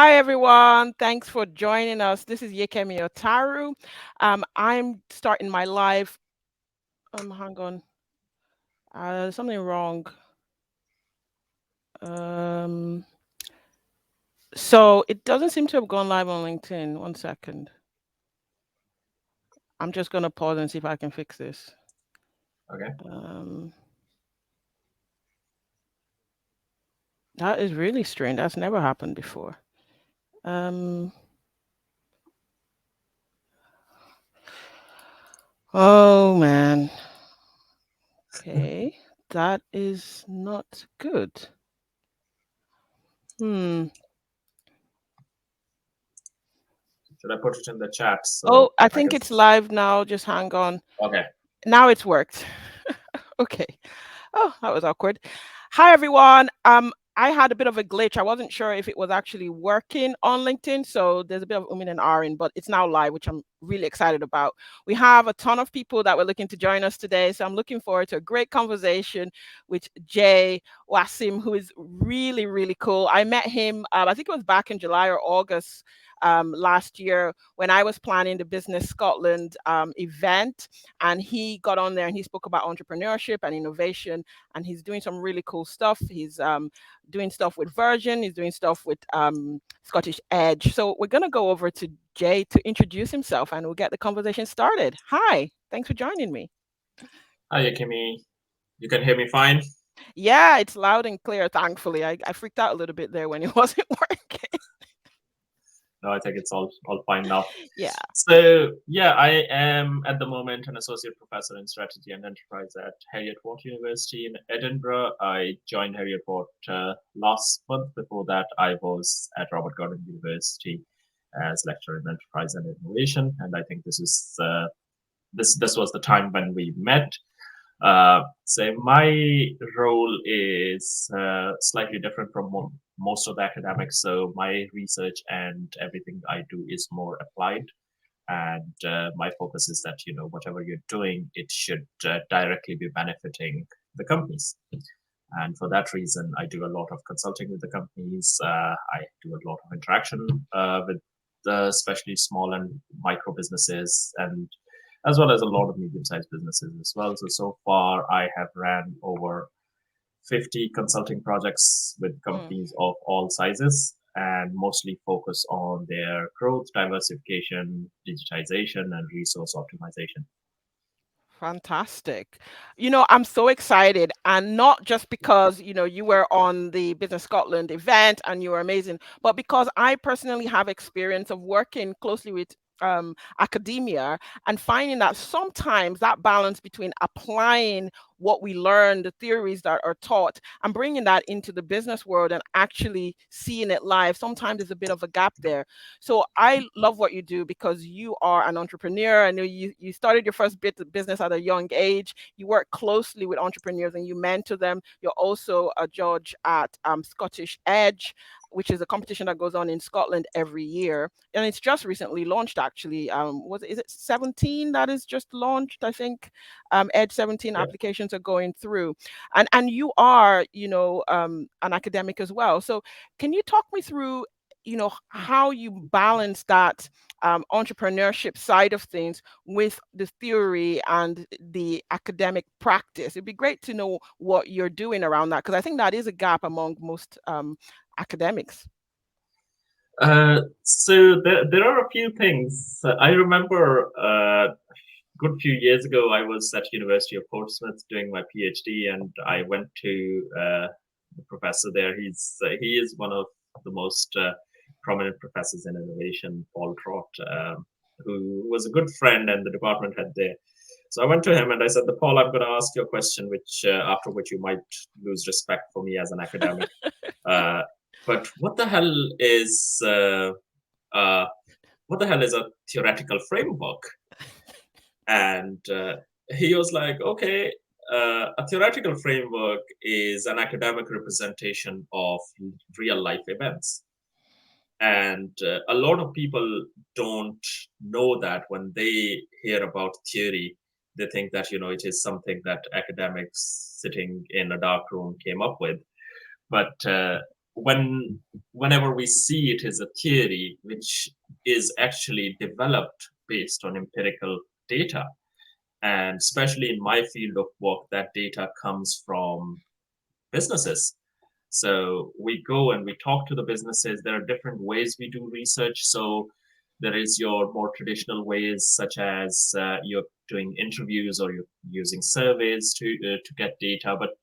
Hi, everyone. Thanks for joining us. This is Yekemi Otaru. I'm starting my live. Hang on. Something wrong. Um, so it doesn't seem to have gone live on LinkedIn. One second. I'm just going to pause and see if I can fix this. Okay. That is really strange. That's never happened before. Oh, man. Okay. That is not good. Should I put it in the chat Oh, so I I think can? it's live now. Just hang on. Okay. Now it's worked. Okay. Oh, that was awkward. Hi, everyone. I had a bit of a glitch. I wasn't sure if it was actually working on LinkedIn, so there's a bit of and ahhing, but it's now live, which I'm really excited about. We have a ton of people that were looking to join us today, so I'm looking forward to a great conversation with Jay Wasim, who is really, really cool. I met him, I think it was back in July or August last year when I was planning the Business Scotland event, and he got on there and he spoke about entrepreneurship and innovation, and he's doing some really cool stuff. He's doing stuff with Virgin, he's doing stuff with Scottish Edge. So we're going to go over to Jay to introduce himself and we'll get the conversation started. Hi, thanks for joining me. Hi, Yakimi. You can hear me fine? Yeah, it's loud and clear, thankfully. I freaked out a little bit there when it wasn't working. No, I think it's all fine now. Yeah. So yeah, I am at the moment an associate professor in strategy and enterprise at Heriot-Watt University in Edinburgh. I joined Heriot-Watt last month. Before that, I was at Robert Gordon University as lecturer in enterprise and innovation, and I think this is this was the time when we met. So my role is slightly different from most of the academics. So my research and everything I do is more applied, and my focus is that whatever you're doing, it should directly be benefiting the companies. And for that reason, I do a lot of consulting with the companies. I do a lot of interaction with especially small and micro businesses, and as well as a lot of medium-sized businesses as well. So far, I have ran over 50 consulting projects with companies of all sizes, and mostly focus on their growth, diversification, digitization, and resource optimization. Fantastic. I'm so excited, and not just because, you were on the Business Scotland event and you were amazing, but because I personally have experience of working closely with academia and finding that sometimes that balance between applying what we learn, the theories that are taught, and bringing that into the business world and actually seeing it live, sometimes there's a bit of a gap there. So I love what you do because you are an entrepreneur. I know you started your first bit of business at a young age. You work closely with entrepreneurs and you mentor them. You're also a judge at Scottish Edge, which is a competition that goes on in Scotland every year, and it's just recently launched. Actually, is it 17 that is just launched? I think Edge 17 Yeah. applications are going through, and you are, an academic as well. So, can you talk me through, how you balance that entrepreneurship side of things with the theory and the academic practice? It'd be great to know what you're doing around that, because I think that is a gap among most academics. So there are a few things. I remember a good few years ago, I was at University of Portsmouth doing my PhD, and I went to the professor there. He is one of the most prominent professors in innovation, Paul Trott, who was a good friend and the department had there. So I went to him and I said, Paul, I'm going to ask you a question, which after which you might lose respect for me as an academic. Uh, but uh, what the hell is a theoretical framework? And he was like, okay, a theoretical framework is an academic representation of real life events. And a lot of people don't know that. When they hear about theory, they think that, it is something that academics sitting in a dark room came up with. But when whenever we see it as a theory which is actually developed based on empirical data, and especially in my field of work, that data comes from businesses. So we go and we talk to the businesses. There are different ways we do research. So there is your more traditional ways, such as you're doing interviews or you're using surveys to get data. But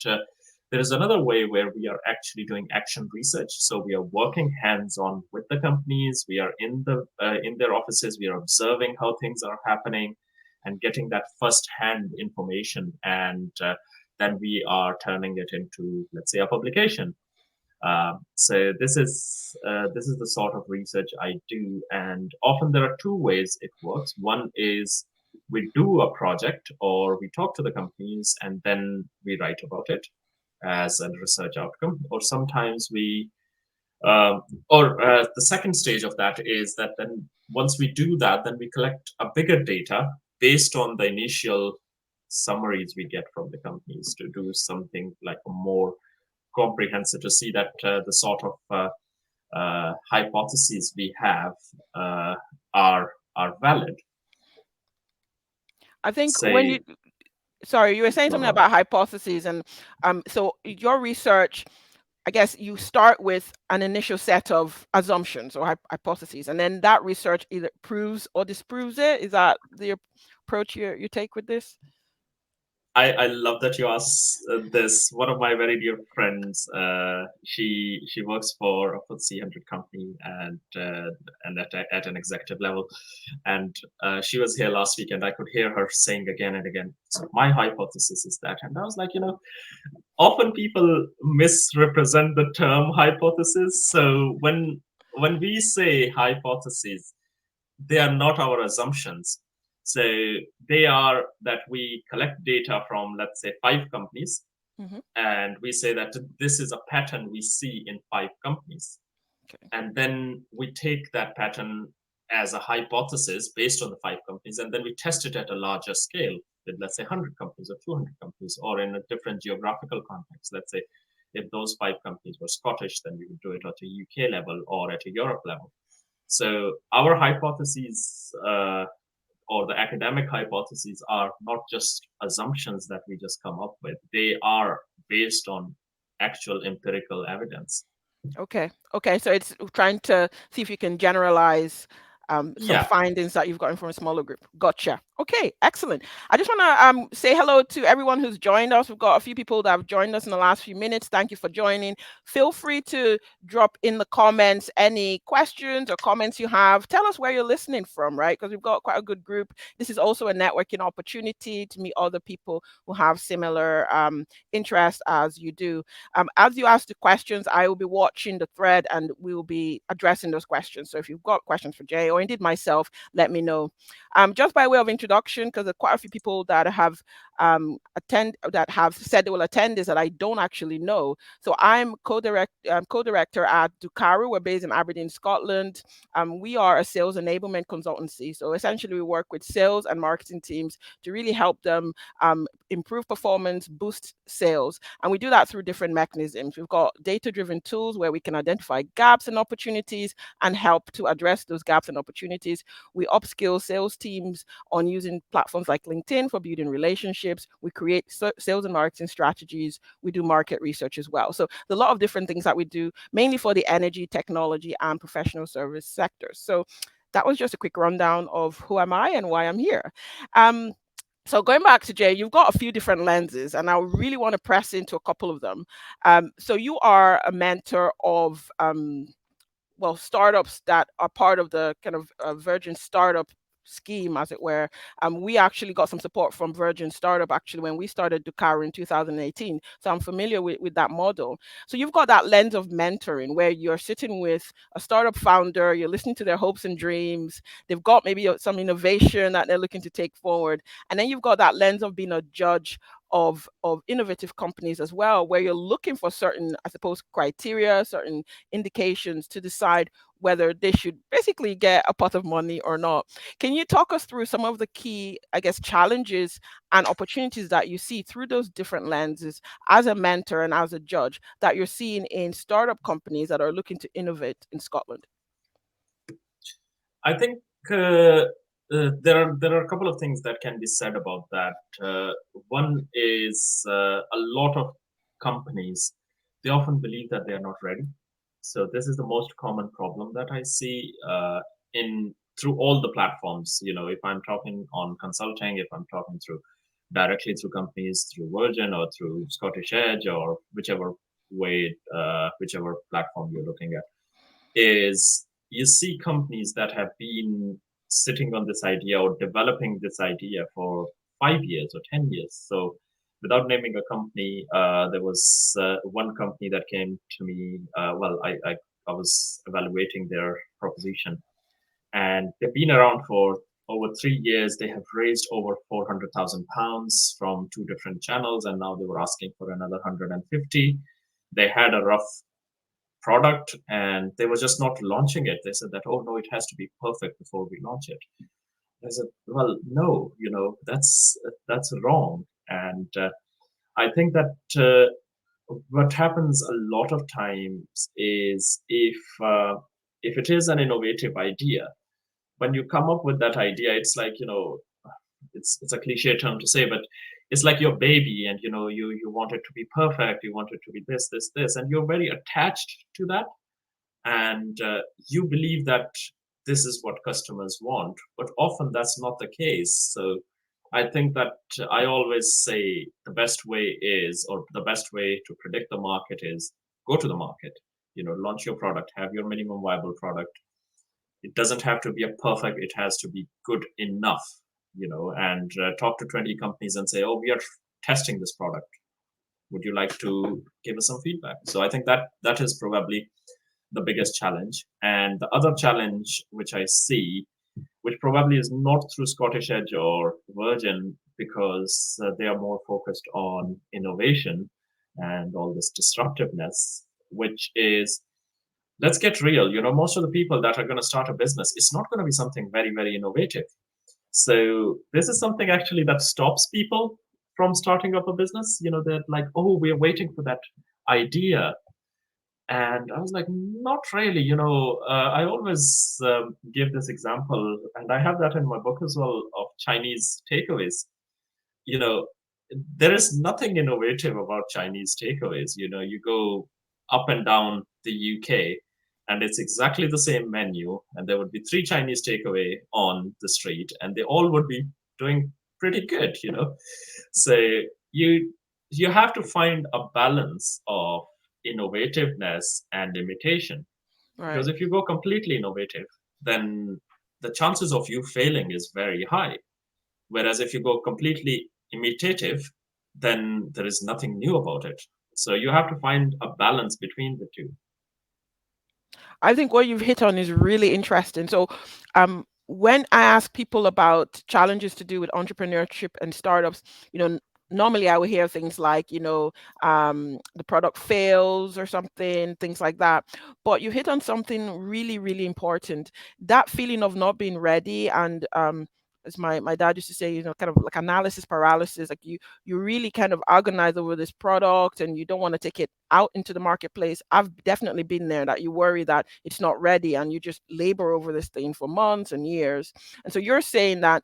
there is another way where we are actually doing action research. So we are working hands-on with the companies. We are in their offices. We are observing how things are happening, and getting that first-hand information, and then we are turning it into, let's say, a publication. So this is the sort of research I do, and often there are two ways it works. One is we do a project or we talk to the companies and then we write about it as a research outcome, or sometimes we um, or the second stage of that is that then once we do that, then we collect a bigger data based on the initial summaries we get from the companies to do something like a more comprehensive, to see that the sort of hypotheses we have uh, are valid. I think when Say, you, sorry, you were saying no, something no, no. about hypotheses, and so your research, I guess you start with an initial set of assumptions or hypotheses, and then that research either proves or disproves it. Is that the approach you take with this? I love that you asked this. One of my very dear friends, she works for a FTSE 100 company, and at an executive level, and she was here last week, and I could hear her saying again and again, "So my hypothesis is that," and I was like, often people misrepresent the term hypothesis. So when we say hypotheses, they are not our assumptions. So they are that we collect data from, let's say, 5 companies, Hmm. and we say that this is a pattern we see in 5 companies. Okay. And then we take that pattern as a hypothesis based on the 5 companies, and then we test it at a larger scale with, let's say, 100 companies or 200 companies, or in a different geographical context. Let's say if those 5 companies were Scottish, then we would do it at a UK level or at a Europe level. So our hypotheses, or the academic hypotheses, are not just assumptions that we just come up with. They are based on actual empirical evidence. Okay. Okay. So it's trying to see if you can generalize some Yeah, findings that you've gotten from a smaller group. Gotcha. Okay. Excellent. I just want to say hello to everyone who's joined us. We've got a few people that have joined us in the last few minutes. Thank you for joining. Feel free to drop in the comments any questions or comments you have. Tell us where you're listening from, right? Because we've got quite a good group. This is also a networking opportunity to meet other people who have similar interests as you do. As you ask the questions, I will be watching the thread and we will be addressing those questions. So if you've got questions for Jay or indeed myself, let me know. Just by way of introduction, because there are quite a few people that have that have said they will attend this that I don't actually know. So I'm co-director at Ducaru. We're based in Aberdeen, Scotland. We are a sales enablement consultancy. So essentially, we work with sales and marketing teams to really help them improve performance, boost sales. And we do that through different mechanisms. We've got data-driven tools where we can identify gaps and opportunities and help to address those gaps and opportunities. We upskill sales teams on using platforms like LinkedIn for building relationships. We create sales and marketing strategies. We do market research as well. So there's a lot of different things that we do, mainly for the energy, technology, and professional service sectors. So that was just a quick rundown of who am I and why I'm here. Um, so going back to Jay, you've got a few different lenses, and I really want to press into a couple of them. So you are a mentor of well, startups that are part of the kind of Virgin startup scheme, as it were. We actually got some support from Virgin Startup actually when we started Ducar in 2018. So I'm familiar with that model. So you've got that lens of mentoring where you're sitting with a startup founder, you're listening to their hopes and dreams. They've got maybe some innovation that they're looking to take forward. And then you've got that lens of being a judge of innovative companies as well, where you're looking for certain, I suppose, criteria, certain indications to decide whether they should basically get a pot of money or not. Can you talk us through some of the key, I guess, challenges and opportunities that you see through those different lenses as a mentor and as a judge that you're seeing in startup companies that are looking to innovate in Scotland? I think uh, there are a couple of things that can be said about that. One is a lot of companies, they often believe that they are not ready. So this is the most common problem that I see in through all the platforms. If I'm talking on consulting, if I'm talking through directly through companies, through Virgin or through Scottish Edge or whichever way, whichever platform you're looking at, is you see companies that have been sitting on this idea or developing this idea for 5 years or 10 years. So, without naming a company, there was one company that came to me. I was evaluating their proposition, and they've been around for over 3 years. They have raised over £400,000 from two different channels, and now they were asking for another 150. They had a rough product and they were just not launching it. They said that, oh no, it has to be perfect before we launch it. I said, well, no, that's wrong. And I think that what happens a lot of times is if it is an innovative idea, when you come up with that idea, it's like, it's a cliche term to say, but it's like your baby, and you want it to be perfect, you want it to be this, and you're very attached to that, and you believe that this is what customers want, but often that's not the case. So I think that I always say the best way is, or the best way to predict the market is, go to the market, launch your product, have your minimum viable product. It doesn't have to be a perfect, it has to be good enough, and talk to 20 companies and say, oh, we are testing this product, would you like to give us some feedback? So I think that is probably the biggest challenge. And the other challenge which I see, which probably is not through Scottish Edge or Virgin, because they are more focused on innovation and all this disruptiveness, which is, let's get real. Most of the people that are going to start a business, it's not going to be something very, very innovative. So this is something actually that stops people from starting up a business. They're like, oh, we're waiting for that idea. And I was like, not really. I always give this example, and I have that in my book as well, of Chinese takeaways. You know, there is nothing innovative about Chinese takeaways. You go up and down the UK, and it's exactly the same menu, and there would be three Chinese takeaway on the street, and they all would be doing pretty good. So you you have to find a balance of innovativeness and imitation, because Right. if you go completely innovative, then the chances of you failing is very high. Whereas if you go completely imitative, then there is nothing new about it. So you have to find a balance between the two. I think what you've hit on is really interesting. So, when I ask people about challenges to do with entrepreneurship and startups, normally I would hear things like, the product fails or something, things like that. But you hit on something really, really important. That feeling of not being ready and as my dad used to say, kind of like analysis paralysis, like you really kind of agonize over this product and you don't want to take it out into the marketplace. I've definitely been there, that you worry that it's not ready and you just labor over this thing for months and years. And so you're saying that,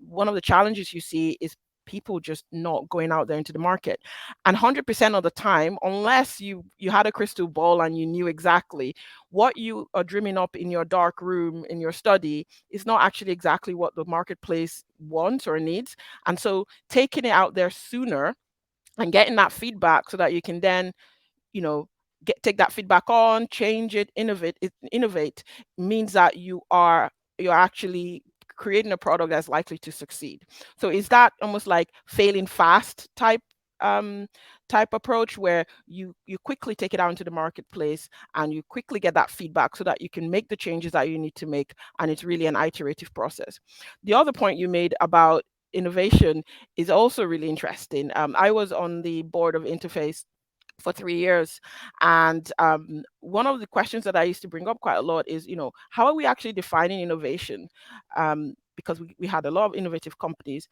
one of the challenges you see is people just not going out there into the market. And 100% of the time, unless you had a crystal ball and you knew exactly what you are dreaming up in your dark room in your study, is not actually exactly what the marketplace wants or needs. And so taking it out there sooner and getting that feedback so that you can then, you know take that feedback on, change it, innovate, means that you're actually creating a product that's likely to succeed. So is that almost like failing fast um type approach, where you quickly take it out into the marketplace and you quickly get that feedback so that you can make the changes that you need to make, and it's really an iterative process. The other point you made about innovation is also really interesting. I was on the board of Interface for 3 years. And one of the questions that I used to bring up quite a lot is, how are we actually defining innovation? Because we had a lot of innovative companies.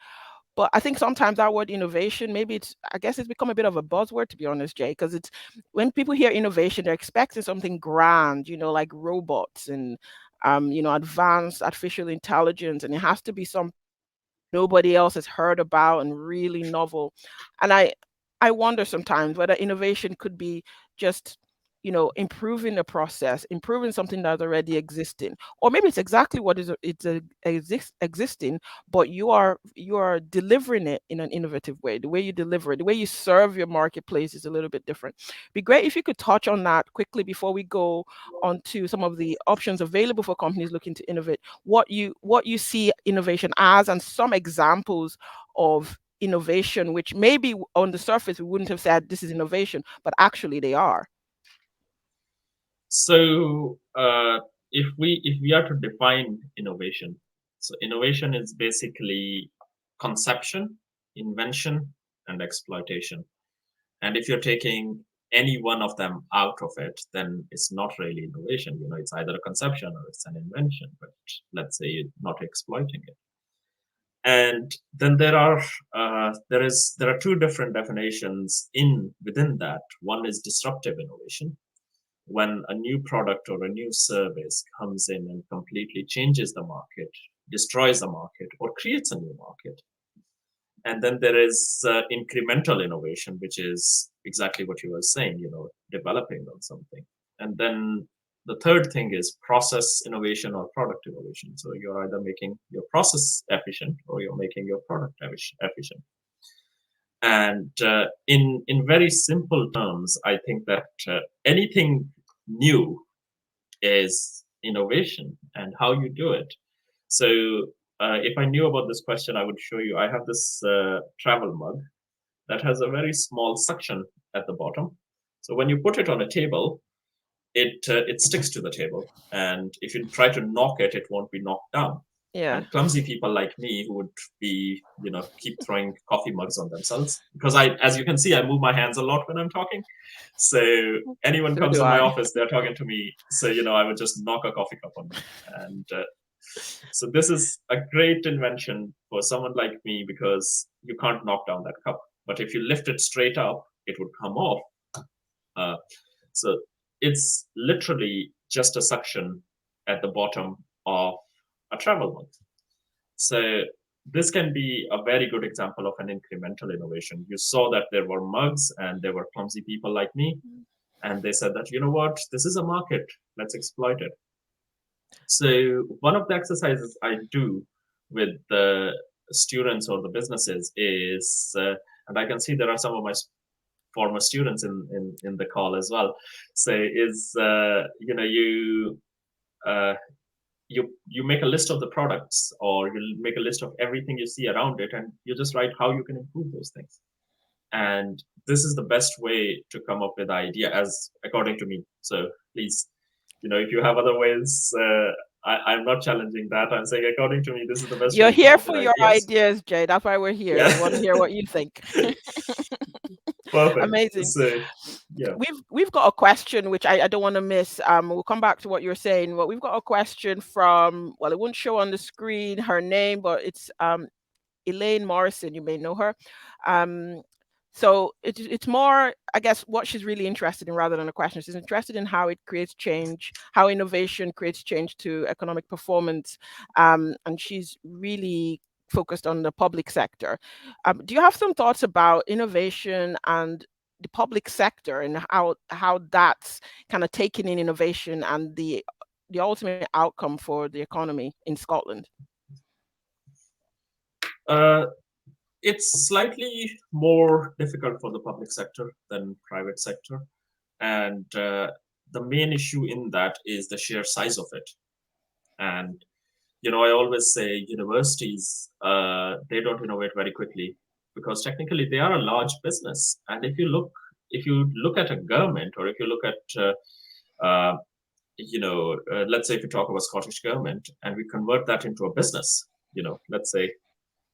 But I think sometimes that word innovation, maybe I guess it's become a bit of a buzzword, to be honest, Jay, because it's when people hear innovation, they're expecting something grand, like robots and, advanced artificial intelligence. And it has to be something that nobody else has heard about and really novel. And I wonder sometimes whether innovation could be just, improving the process, improving something that's already existing, or maybe it's exactly what is existing, but you are delivering it in an innovative way. The way you deliver it, the way you serve your marketplace is a little bit different. Be great if you could touch on that quickly before we go on to some of the options available for companies looking to innovate. What you see innovation as, and some examples of innovation which maybe on the surface we wouldn't have said this is innovation, but actually they are. So if we are to define innovation, so innovation is basically conception, invention, and exploitation. And if you're taking any one of them out of it, then it's not really innovation. It's either a conception or it's an invention, but let's say you're not exploiting it. And then there are two different definitions within that. One is disruptive innovation, when a new product or a new service comes in and completely changes the market, destroys the market, or creates a new market. And then there is incremental innovation, which is exactly what you were saying, developing on something. And then the third thing is process innovation or product innovation. So you're either making your process efficient or you're making your product efficient. And in very simple terms, I think that anything new is innovation and how you do it. So if I knew about this question, I would show you. I have this travel mug that has a very small suction at the bottom. So when you put it on a table, it sticks to the table, and if you try to knock it, it won't be knocked down. Yeah. And clumsy people like me who would be, keep throwing coffee mugs on themselves, because as you can see, I move my hands a lot when I'm talking. So anyone So comes do in my I. office, they're talking to me. So, I would just knock a coffee cup on them. And so this is a great invention for someone like me, because you can't knock down that cup. But if you lift it straight up, it would come off. Uh, so it's literally just a suction at the bottom of a travel mug. So this can be a very good example of an incremental innovation. You saw that there were mugs and there were clumsy people like me, and they said that, what, this is a market, let's exploit it. So one of the exercises I do with the students or the businesses is, and I can see there are some of my former students in the call as well. So is, uh, you make a list of the products, or you make a list of everything you see around it, and you just write how you can improve those things. And this is the best way to come up with idea, as according to me. So please, if you have other ways, I'm not challenging that. I'm saying, according to me, this is the best way You're to come here up with for your ideas. ideas, Jay. That's why we're here. Yeah. We want to hear what you think. Perfect. Amazing. So yeah. We've got a question which I don't want to miss. We'll come back to what you're saying, but we've got a question from, well, it won't show on the screen her name, but it's Elaine Morrison. You may know her. So it's more, I guess, what she's really interested in rather than a question. She's interested in how it creates change, how innovation creates change to economic performance, and she's really focused on the public sector. Do you have some thoughts about innovation and the public sector, and how that's kind of taking in innovation and the ultimate outcome for the economy in Scotland? Uh, it's slightly more difficult for the public sector than private sector, and the main issue in that is the sheer size of it. And I always say universities, they don't innovate very quickly, because technically they are a large business. And if you look at a government, or if you look at let's say if we talk about Scottish government and we convert that into a business, let's say,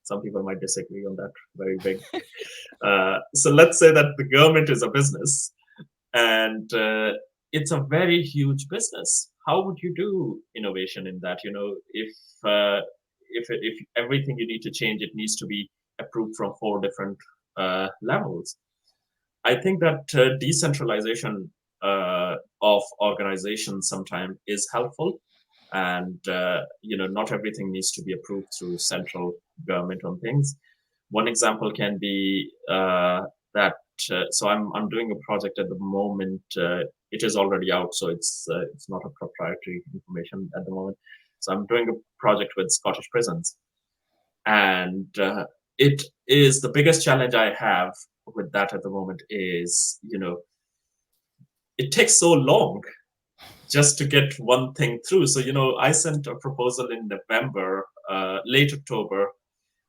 some people might disagree on that very big. So let's say that the government is a business. and it's a very huge business. How would you do innovation in that? Uh, if everything you need to change, it needs to be approved from four different levels. I think that decentralization of organizations sometimes is helpful, and not everything needs to be approved through central government on things. One example can be that. So I'm doing a project at the moment. It is already out, so it's not a proprietary information at the moment. So I'm doing a project with Scottish prisons, and it is the biggest challenge I have with that at the moment is it takes so long just to get one thing through. So I sent a proposal in November, late October,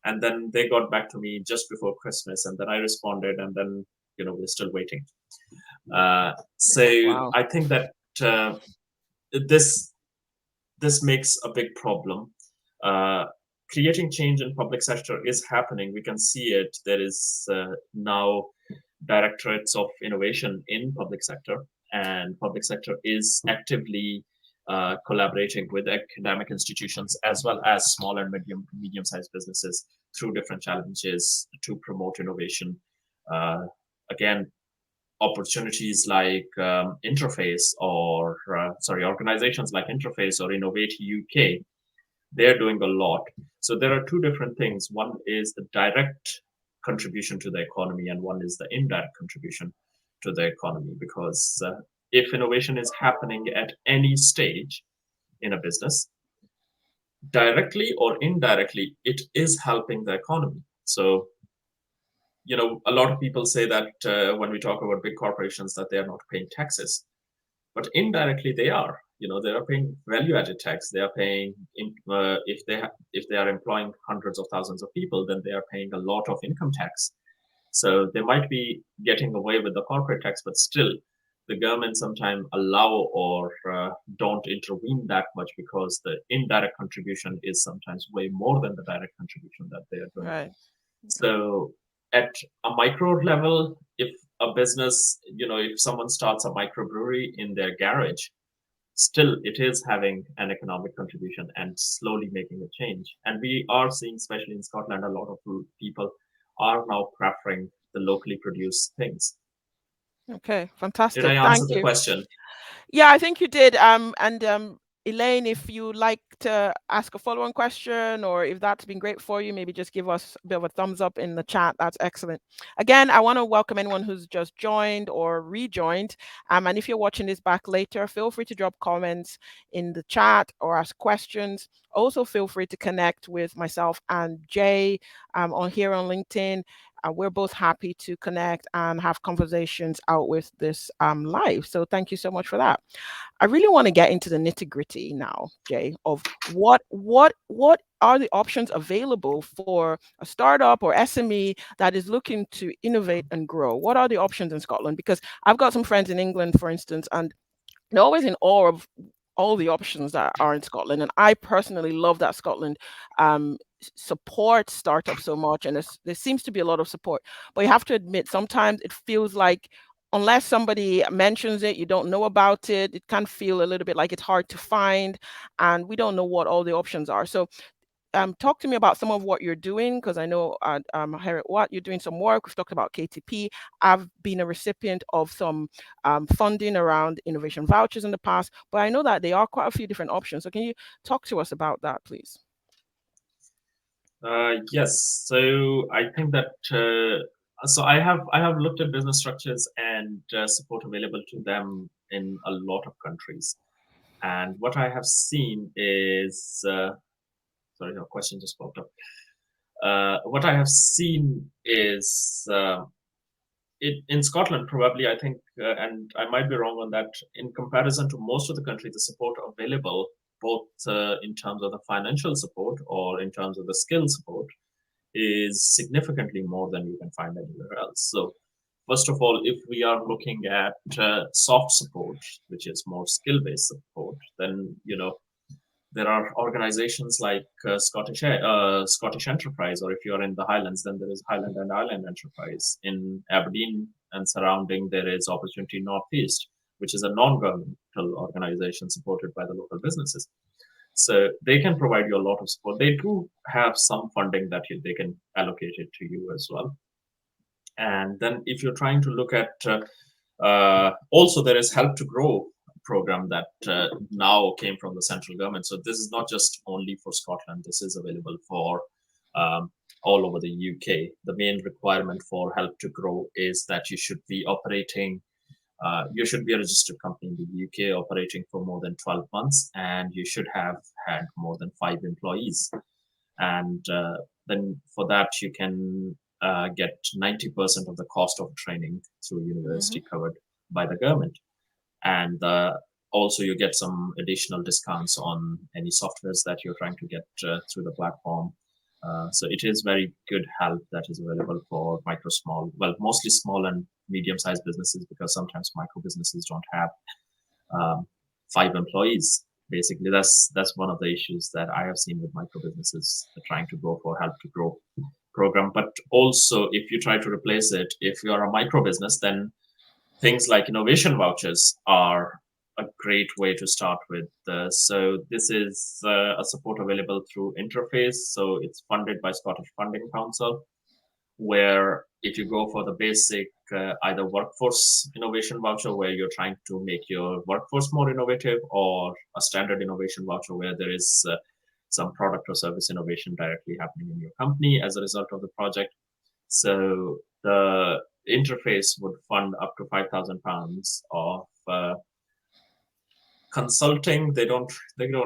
and then they got back to me just before Christmas, and then I responded, and then we're still waiting. So Wow. I think that this this makes a big problem. Uh, Creating change in public sector is happening. We can see it. There is now directorates of innovation in public sector, and public sector is actively collaborating with academic institutions as well as small and medium-sized businesses through different challenges to promote innovation. Uh, Again, opportunities like Interface or organizations like Interface or Innovate UK, they're doing a lot. So there are two different things. One is the direct contribution to the economy, and one is the indirect contribution to the economy. Because if innovation is happening at any stage in a business, directly or indirectly, it is helping the economy. So a lot of people say that when we talk about big corporations, that they are not paying taxes, but indirectly they are. They are paying value-added tax. They are paying if they are employing hundreds of thousands of people, then they are paying a lot of income tax. So they might be getting away with the corporate tax, but still, the government sometimes allow or don't intervene that much because the indirect contribution is sometimes way more than the direct contribution that they are doing. Right. Okay. So at a micro level, if a business, if someone starts a microbrewery in their garage, still it is having an economic contribution and slowly making a change. And we are seeing, especially in Scotland, a lot of people are now preferring the locally produced things. Okay. Did I Fantastic. answer Thank the you. question? Yeah, I think you did. And Elaine, if you like to ask a follow-on question, or if that's been great for you, maybe just give us a bit of a thumbs up in the chat. That's excellent. Again, I want to welcome anyone who's just joined or rejoined. And if you're watching this back later, feel free to drop comments in the chat or ask questions. Also, feel free to connect with myself and Jay on here on LinkedIn. We're both happy to connect and have conversations out with this live. So thank you so much for that. I really want to get into the nitty gritty now, Jay, of what are the options available for a startup or SME that is looking to innovate and grow? What are the options in Scotland? Because I've got some friends in England, for instance, and they're always in awe of all the options that are in Scotland. And I personally love that Scotland supports startups so much, and there seems to be a lot of support. But you have to admit, sometimes it feels like unless somebody mentions it, you don't know about it. It can feel a little bit like it's hard to find, and we don't know what all the options are. So talk to me about some of what you're doing, because I know at Heriot-Watt you're doing some work. We've talked about KTP. I've been a recipient of some funding around innovation vouchers in the past, but I know that there are quite a few different options. So can you talk to us about that, please? Yes. So I think that so I have looked at business structures and support available to them in a lot of countries. And what I have seen is sorry, no question just popped up. What I have seen is in Scotland, probably, I think, and I might be wrong on that, in comparison to most of the country, the support available, both in terms of the financial support or in terms of the skill support, is significantly more than you can find anywhere else. So, first of all, if we are looking at soft support, which is more skill based support, then there are organizations like Scottish Enterprise, or if you're in the Highlands, then there is Highland and Island Enterprise. In Aberdeen and surrounding, there is Opportunity Northeast, which is a non-governmental organization supported by the local businesses. So they can provide you a lot of support. They do have some funding that they can allocate it to you as well. And then if you're trying to look at also there is Help to Grow program that now came from the central government. So this is not just only for Scotland. This is available for all over the UK. The main requirement for Help to Grow is that you should be operating. You should be a registered company in the UK operating for more than 12 months, and you should have had more than 5 employees. And then for that, you can get 90% of the cost of training through university covered by the government. And also, you get some additional discounts on any softwares that you're trying to get through the platform. So it is very good help that is available for micro, small, well, mostly small and medium-sized businesses, because sometimes micro businesses don't have 5 employees. Basically, that's one of the issues that I have seen with micro businesses trying to go for Help to Grow program. But also, if you try to replace it, if you are a micro business, then things like innovation vouchers are a great way to start with. So this is a support available through Interface. So it's funded by Scottish Funding Council, where if you go for the basic either workforce innovation voucher, where you're trying to make your workforce more innovative, or a standard innovation voucher where there is some product or service innovation directly happening in your company as a result of the project. So the interface would fund up to £5,000 of consulting. They don't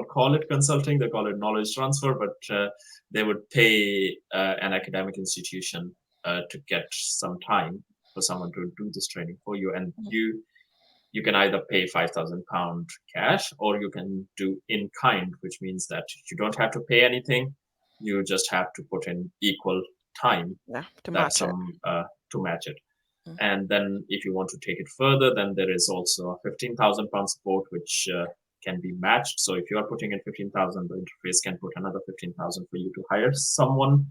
call it consulting, they call it knowledge transfer, but they would pay an academic institution to get some time for someone to do this training for you. And you can either pay £5,000 cash, or you can do in kind, which means that you don't have to pay anything. You just have to put in equal time to that match it. some to match it. And then if you want to take it further, then there is also a £15,000 support, which can be matched. So if you are putting in 15,000, the interface can put another 15,000 for you to hire someone,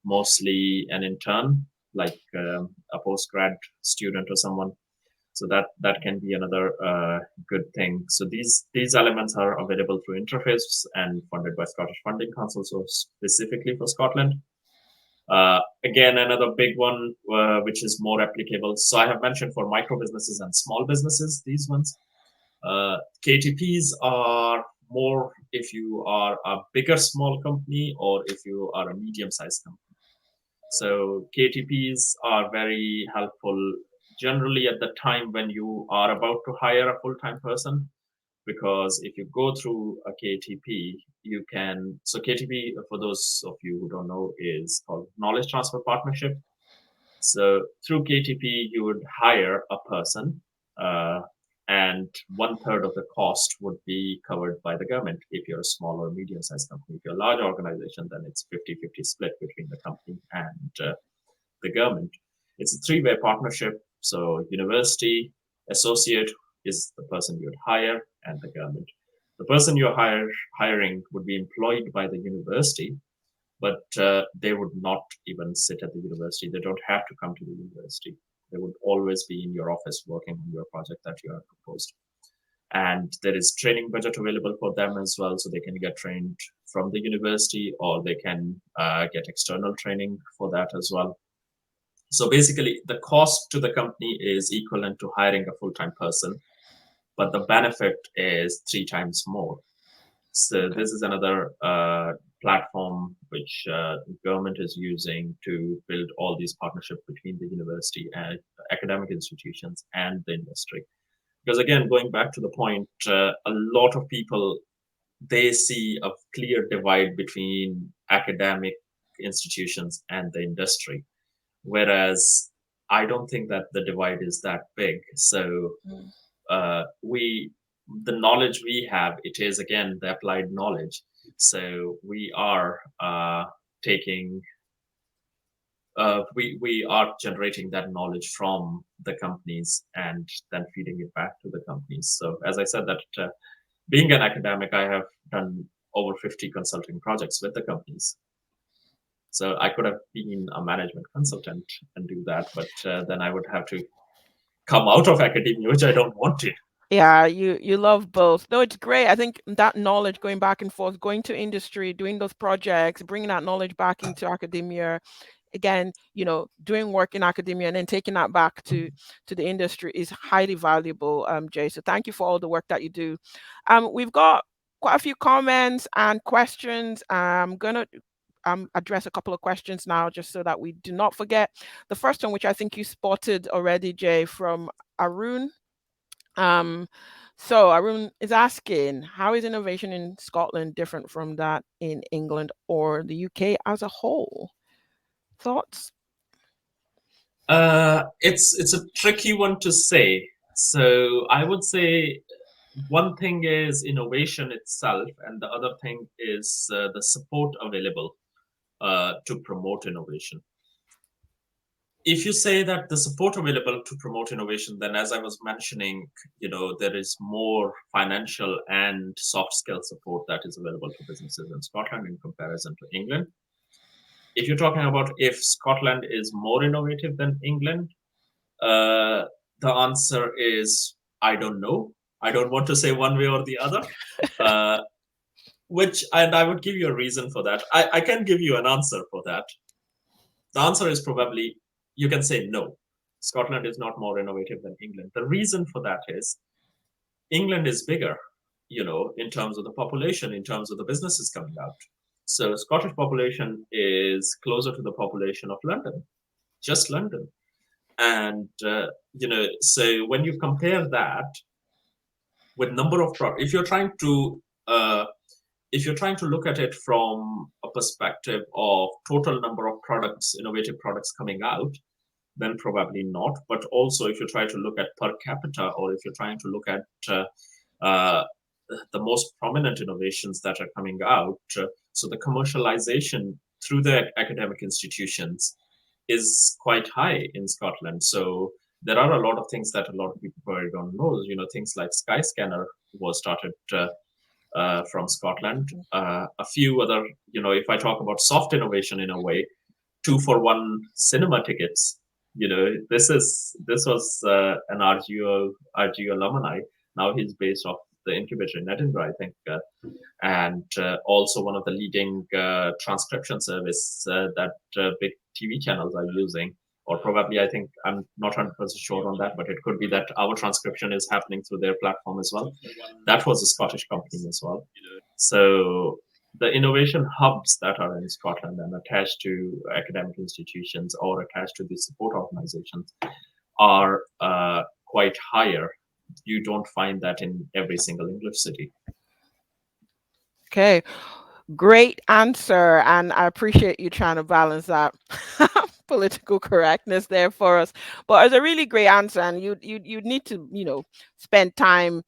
mostly an intern, like a postgrad student or someone. So that can be another good thing. So these elements are available through Interface and funded by Scottish Funding Council, so specifically for Scotland. Again, another big one, which is more applicable. So I have mentioned for micro businesses and small businesses, these ones. KTPs are more if you are a bigger small company, or if you are a medium-sized company. So KTPs are very helpful generally at the time when you are about to hire a full-time person, because if you go through a KTP, you can. So KTP, for those of you who don't know, is called Knowledge Transfer Partnership. So through KTP, you would hire a person, and 1/3 of the cost would be covered by the government if you're a small or medium-sized company. If you're a large organization, then it's 50-50 split between the company and the government. It's a three-way partnership. So university, associate is the person you would hire, and the government. The person you're hiring would be employed by the university, but they would not even sit at the university. They don't have to come to the university. They would always be in your office working on your project that you have proposed. And there is training budget available for them as well, so they can get trained from the university, or they can get external training for that as well. So basically, the cost to the company is equivalent to hiring a full-time person, but the benefit is 3 times more. So this is another platform which the government is using to build all these partnerships between the university and academic institutions and the industry. Because again, going back to the point, a lot of people, they see a clear divide between academic institutions and the industry, whereas I don't think that the divide is that big. So the knowledge we have, it is again the applied knowledge. So we are taking we are generating that knowledge from the companies and then feeding it back to the companies. So as I said, that being an academic, I have done over 50 consulting projects with the companies. So I could have been a management consultant and do that, but then I would have to come out of academia, which I don't want to. Yeah, you love both. No, it's great. I think that knowledge going back and forth, going to industry, doing those projects, bringing that knowledge back into academia, again, doing work in academia and then taking that back to the industry is highly valuable, Jay. So thank you for all the work that you do. We've got quite a few comments and questions. I'm gonna address a couple of questions now just so that we do not forget. The first one, which I think you spotted already, Jay, from Arun. So Arun is asking, how is innovation in Scotland different from that in England or the UK as a whole? Thoughts? It's a tricky one to say. So I would say one thing is innovation itself, and the other thing is the support available to promote innovation. If you say that the support available to promote innovation, then as I was mentioning, there is more financial and soft skill support that is available to businesses in Scotland in comparison to England. If you're talking about if Scotland is more innovative than England, the answer is I don't know. I don't want to say one way or the other. And I would give you a reason for that. I can give you an answer for that. The answer is probably you can say no. Scotland is not more innovative than England. The reason for that is England is bigger, in terms of the population, in terms of the businesses coming out. So Scottish population is closer to the population of London, just London. And, so when you compare that with number of products, if you're trying to look at it from a perspective of total number of products, innovative products coming out, then probably not. But also if you try to look at per capita, or if you're trying to look at the most prominent innovations that are coming out, so the commercialization through the academic institutions is quite high in Scotland. So there are a lot of things that a lot of people probably don't know. Things like Skyscanner was started from Scotland. A few other, if I talk about soft innovation in a way, 2-for-1 cinema tickets. This was an RGU alumni. Now he's based off the incubator in Edinburgh, I think, and also one of the leading transcription service that big TV channels are using. Or probably, I think, I'm not 100% sure on that, but it could be that our transcription is happening through their platform as well. That was a Scottish company as well. So the innovation hubs that are in Scotland and attached to academic institutions or attached to the support organizations are quite higher. You don't find that in every single English city. Okay, great answer. And I appreciate you trying to balance that political correctness there for us. But it's a really great answer. And you need to, spend time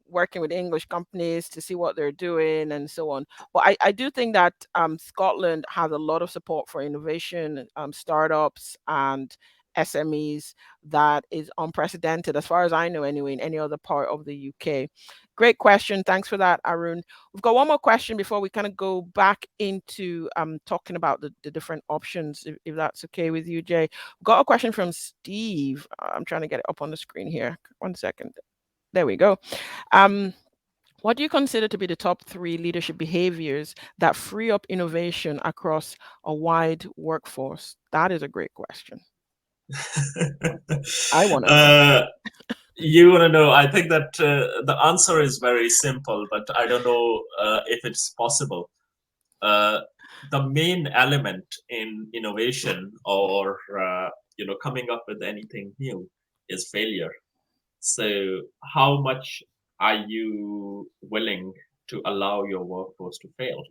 working with English companies to see what they're doing and so on. But I do think that Scotland has a lot of support for innovation, startups and SMEs that is unprecedented, as far as I know anyway, in any other part of the UK. Great question. Thanks for that, Arun. We've got one more question before we kind of go back into talking about the different options, if that's okay with you, Jay. We've got a question from Steve. I'm trying to get it up on the screen here. 1 second. There we go. What do you consider to be the top 3 leadership behaviors that free up innovation across a wide workforce? That is a great question. I want to know. You want to know? I think that the answer is very simple, but I don't know if it's possible. The main element in innovation or coming up with anything new is failure. So how much are you willing to allow your workforce to fail?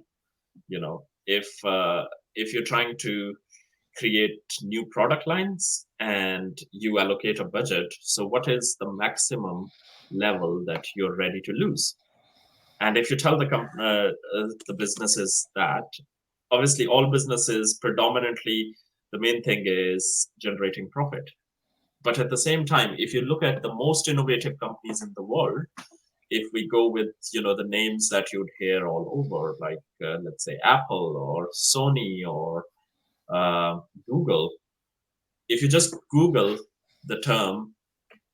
If you're trying to create new product lines and you allocate a budget, so what is the maximum level that you're ready to lose? And if you tell the businesses that, obviously all businesses predominantly, the main thing is generating profit. But at the same time, if you look at the most innovative companies in the world, if we go with the names that you'd hear all over, like let's say Apple or Sony or uh, Google. If you just Google the term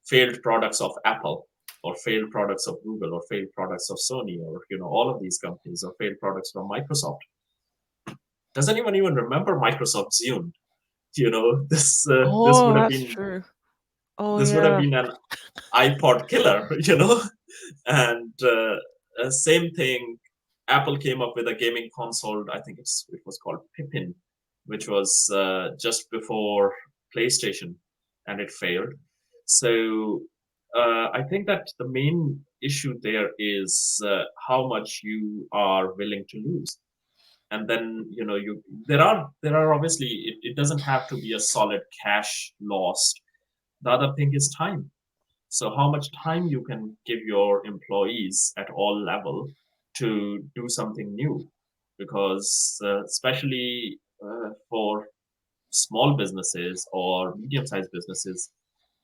failed products of Apple or failed products of Google or failed products of Sony or all of these companies or failed products from Microsoft, does anyone even remember Microsoft Zune? This this Oh, would have that's been true. Oh, this would have yeah. been an iPod killer, and same thing. Apple came up with a gaming console. I think it was called Pippin, which was just before PlayStation, and it failed. So I think that the main issue there is how much you are willing to lose. And then there are obviously, it doesn't have to be a solid cash lost. The other thing is time. So how much time you can give your employees at all level to do something new, because especially for small businesses or medium-sized businesses,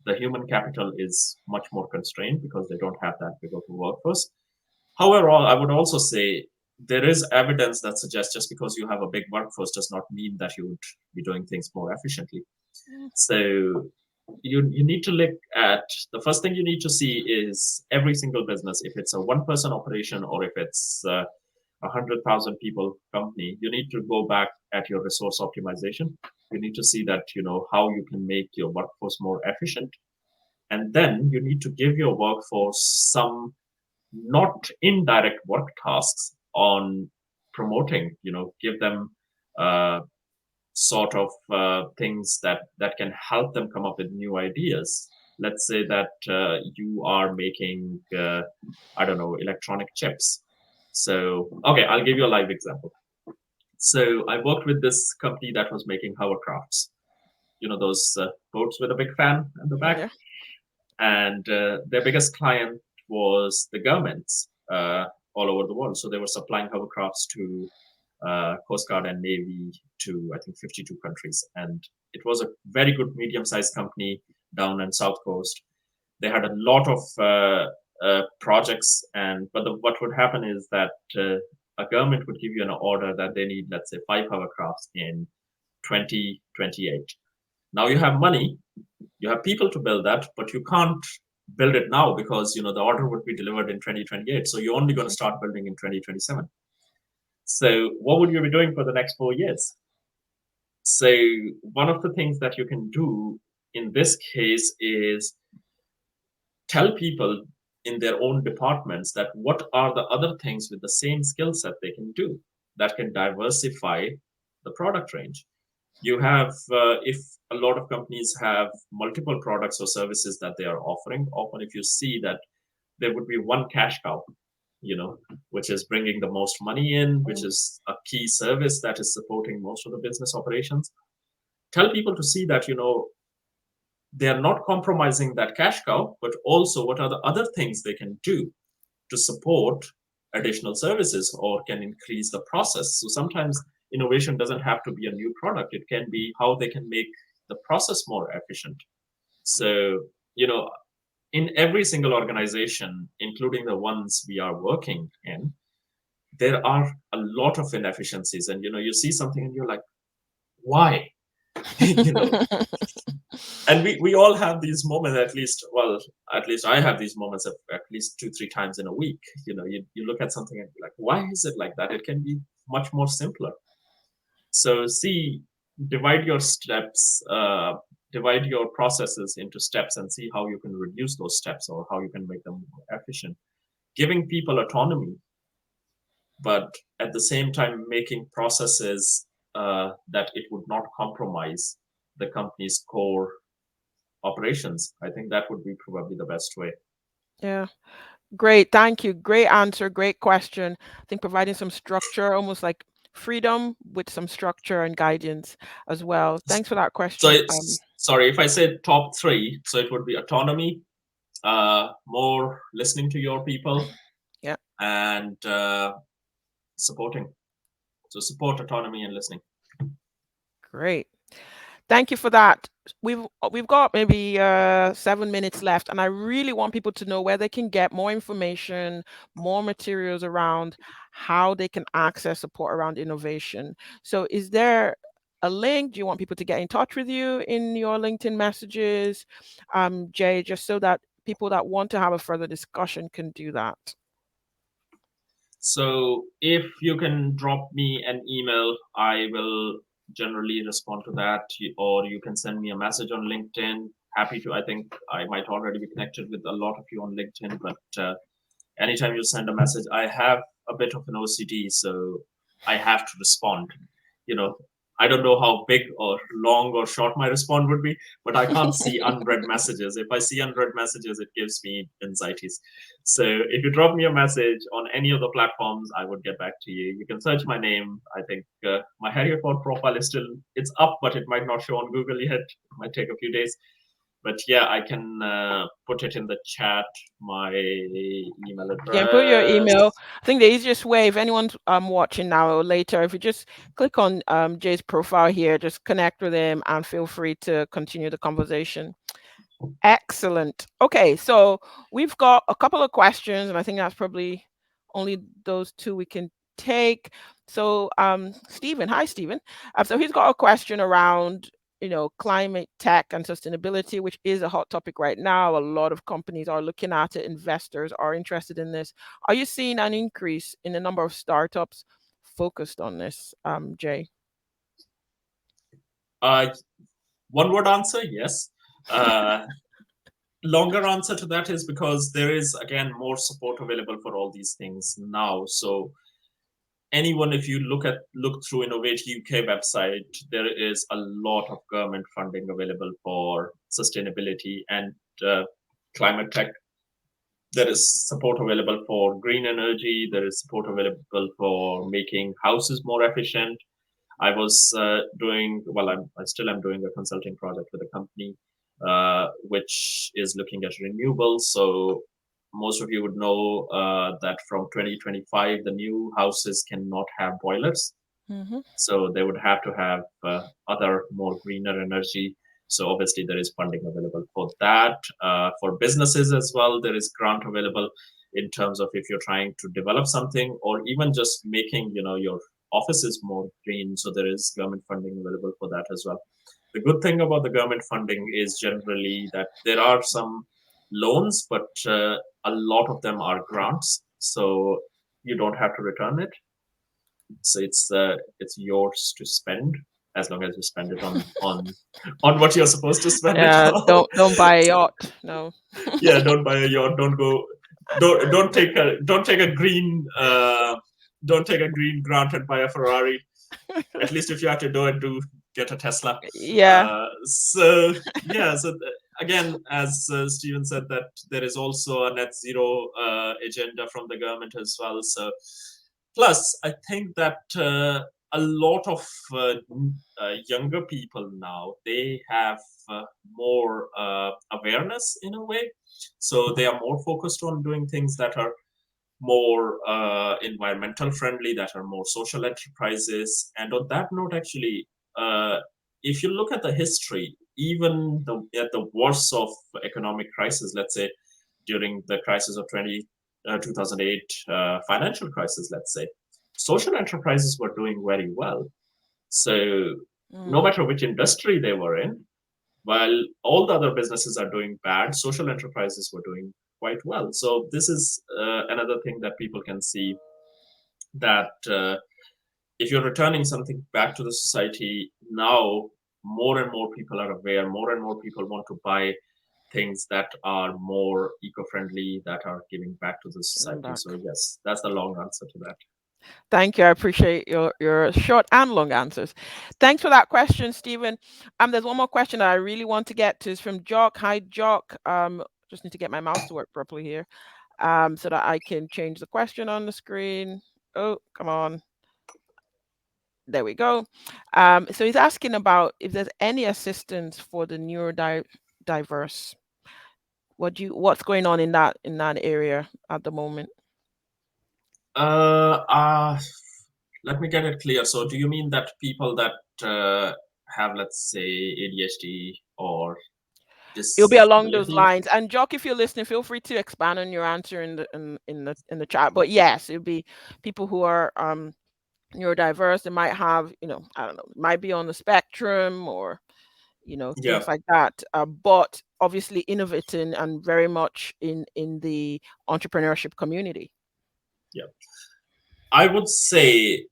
the human capital is much more constrained because they don't have that big of a workforce. However, I would also say there is evidence that suggests just because you have a big workforce does not mean that you would be doing things more efficiently. Mm, So you need to look at, the first thing you need to see is every single business, if it's a one person operation or if it's 100,000 people company, you need to go back at your resource optimization. You need to see that how you can make your workforce more efficient, and then you need to give your workforce some not indirect work tasks on promoting. Give them uh, sort of things that can help them come up with new ideas. Let's say that you are making, I don't know, electronic chips. So, okay, I'll give you a live example. So, I worked with this company that was making hovercrafts. Those boats with a big fan in the back, yeah. and their biggest client was the governments all over the world. So they were supplying hovercrafts to Coast Guard and Navy to, I think, 52 countries. And it was a very good medium-sized company down in South Coast. They had a lot of projects, but what would happen is that a government would give you an order that they need, let's say, 5 hovercrafts in 2028. Now you have money, you have people to build that, but you can't build it now because the order would be delivered in 2028. So you're only going to start building in 2027. So what would you be doing for the next 4 years? So one of the things that you can do in this case is tell people in their own departments that what are the other things with the same skill set they can do that can diversify the product range. You have, if a lot of companies have multiple products or services that they are offering, often if you see that there would be one cash cow, which is bringing the most money in, which is a key service that is supporting most of the business operations. Tell people to see that they are not compromising that cash cow, but also what are the other things they can do to support additional services or can increase the process. So sometimes innovation doesn't have to be a new product, it can be how they can make the process more efficient. So, in every single organization, including the ones we are working in, there are a lot of inefficiencies. And, you see something and you're like, why? you know, and we all have these moments, at least, well, at least I have these moments at least 2 3 times in a week. You look at something and you're like, why is it like that? It can be much more simpler. So see, divide your steps, divide your processes into steps and see how you can reduce those steps or how you can make them more efficient, giving people autonomy, but at the same time making processes that it would not compromise the company's core operations. I think that would be probably the best way. Yeah. Great. Thank you. Great answer. Great question. I think providing some structure, almost like freedom with some structure and guidance as well. Thanks for that So question. it's, sorry, if I say top three, so it would be autonomy, more listening to your people, Yeah, and supporting. So support, autonomy, and listening. great. Thank you for that. we've got maybe 7 minutes left, and I really want people to know where they can get more information, more materials around how they can access support around innovation. So, is there a link? Do you want people to get in touch with you in your LinkedIn messages, Jay, just so that people that want to have a further discussion can do that? So if you can drop me an email, I will generally respond to that, or you can send me a message on LinkedIn. Happy to. I think I might already be connected with a lot of you on LinkedIn, but anytime you send a message, I have a bit of an OCD, so I have to respond. You know, I don't know how big or long or short my response would be, but I can't see unread messages. If I see unread messages, it gives me anxieties. So if you drop me a message on any of the platforms, I would get back to you. You can search my name. I think my Heriot-Watt profile is still, it's up, but it might not show on Google yet. It might take a few days. But yeah, I can put it in the chat, my email You can put your address. email. I think the easiest way, if anyone's watching now or later, if you just click on Jay's profile here, just connect with him and feel free to continue the conversation. Excellent. Okay, so we've got a couple of questions, and I think that's probably only those two we can take. So, Stephen, hi, Stephen. So he's got a question around, climate tech and sustainability, which is a hot topic right now. A lot of companies are looking at it. Investors are interested in this. Are you seeing an increase in the number of startups focused on this, Jay? Uh, One word answer, yes. Uh, Longer answer to that is because there is again more support available for all these things now. So anyone, if you look through Innovate UK website, there is a lot of government funding available for sustainability and climate tech. There is support available for green energy. There is support available for making houses more efficient. I was doing, well, I still am doing a consulting project with a company which is looking at renewables. So most of you would know that from 2025, the new houses cannot have boilers. Mm-hmm. So they would have to have other more greener energy. So obviously there is funding available for that. For businesses as well, there is grant available in terms of if you're trying to develop something or even just making your offices more green. So there is government funding available for that as well. The good thing about the government funding is generally that there are some loans, but a lot of them are grants. So you don't have to return it, so it's yours to spend as long as you spend it on what you're supposed to spend it Yeah, on. don't buy a yacht. No. Yeah, don't buy a yacht. Don't take a green don't take a green grant and buy a Ferrari. At least if you have to do it, do get a Tesla. Yeah. So yeah, so again, as Stephen said, that there is also a net zero agenda from the government as well. So plus, I think that a lot of younger people now, they have more awareness in a way. So they are more focused on doing things that are more environmental friendly, that are more social enterprises. And on that note, actually, if you look at the history, even at the worst of economic crisis, let's say during the crisis of 2008 financial crisis, let's say, social enterprises were doing very well. So no Mm. matter which industry they were in, while all the other businesses are doing bad, social enterprises were doing quite well. So this is another thing that people can see, that if you're returning something back to the society now, more and more people are aware, more and more people want to buy things that are more eco-friendly, that are giving back to the Giving society. back. So yes, that's the long answer to that. Thank you. I appreciate your short and long answers. Thanks for that question, Stephen. There's one more question that I really want to get to. It's from Jock. Hi, Jock. Just need to get my mouse to work properly here. So that I can change the question on the screen. Oh, come on. There we go. So he's asking about if there's any assistance for the neurodiverse. What's going on in that area at the moment? Uh, uh, Let me get it clear. So, do you mean that people that have, let's say, ADHD or It'll be along those disability. lines. And Jock, if you're listening, feel free to expand on your answer in the chat. But yes, it'll be people who are neurodiverse. They might have, I don't know, might be on the spectrum or Yeah, things like that. But obviously innovating and very much in the entrepreneurship community. yeah. I would say,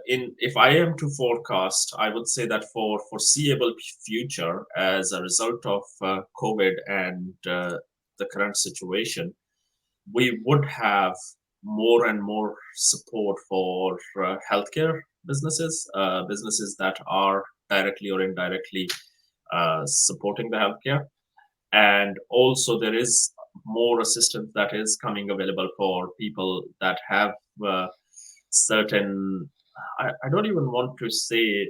in if I am to forecast, I would say that for foreseeable future, as a result of COVID and the current situation, we would have more and more support for healthcare businesses, businesses that are directly or indirectly supporting the healthcare. And also, there is more assistance that is coming available for people that have certain. I don't even want to say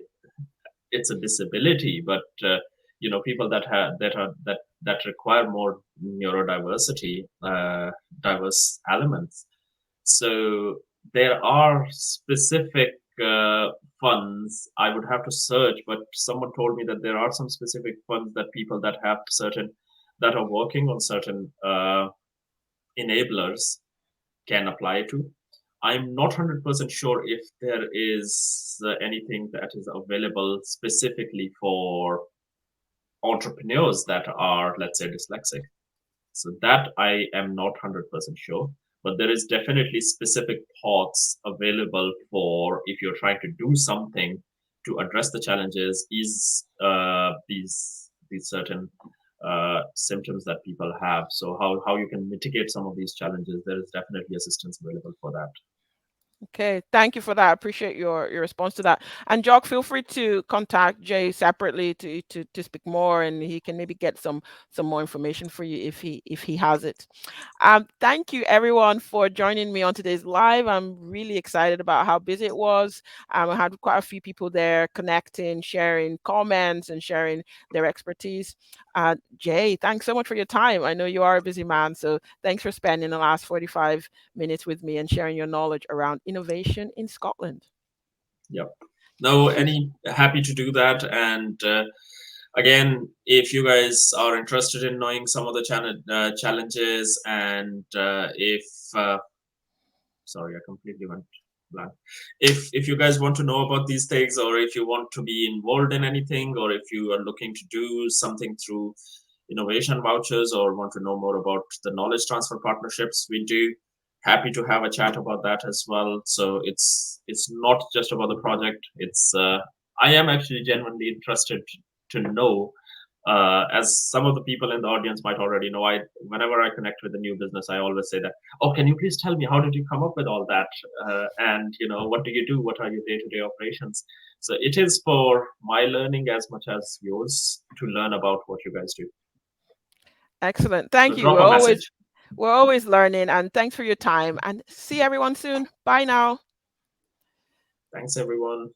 it's a disability, but people that have that require more neurodiversity, diverse elements. So there are specific funds. I would have to search, but someone told me that there are some specific funds that people that have certain that are working on certain enablers can apply to. I'm not 100% sure if there is anything that is available specifically for entrepreneurs that are, let's say, dyslexic. So that I am not 100% sure. But there is definitely specific pots available for if you're trying to do something to address the challenges, is these certain symptoms that people have. So how you can mitigate some of these challenges, there is definitely assistance available for that. Okay, thank you for that. I appreciate your response to that. And Jock, feel free to contact Jay separately to speak more, and he can maybe get some more information for you if he has it. Thank you everyone for joining me on today's live. I'm really excited about how busy it was. I had quite a few people there connecting, sharing comments, and sharing their expertise. Jay, thanks so much for your time. I know you are a busy man, so thanks for spending the last 45 minutes with me and sharing your knowledge around innovation in Scotland. Yep. No, any happy to do that. And again, if you guys are interested in knowing some of the challenges, and if sorry, I completely went blank. If you guys want to know about these things, or if you want to be involved in anything, or if you are looking to do something through innovation vouchers, or want to know more about the knowledge transfer partnerships we do, happy to have a chat about that as well. So it's not just about the project. It's I am actually genuinely interested to know, as some of the people in the audience might already know, I whenever I connect with a new business, I always say that, oh, can you please tell me how did you come up with all that, and what do you do, what are your day-to-day operations? So it is for my learning as much as yours to learn about what you guys do. Excellent. So Thank you. drop a message. We're always learning, and thanks for your time, and see everyone soon. Bye now. Thanks everyone.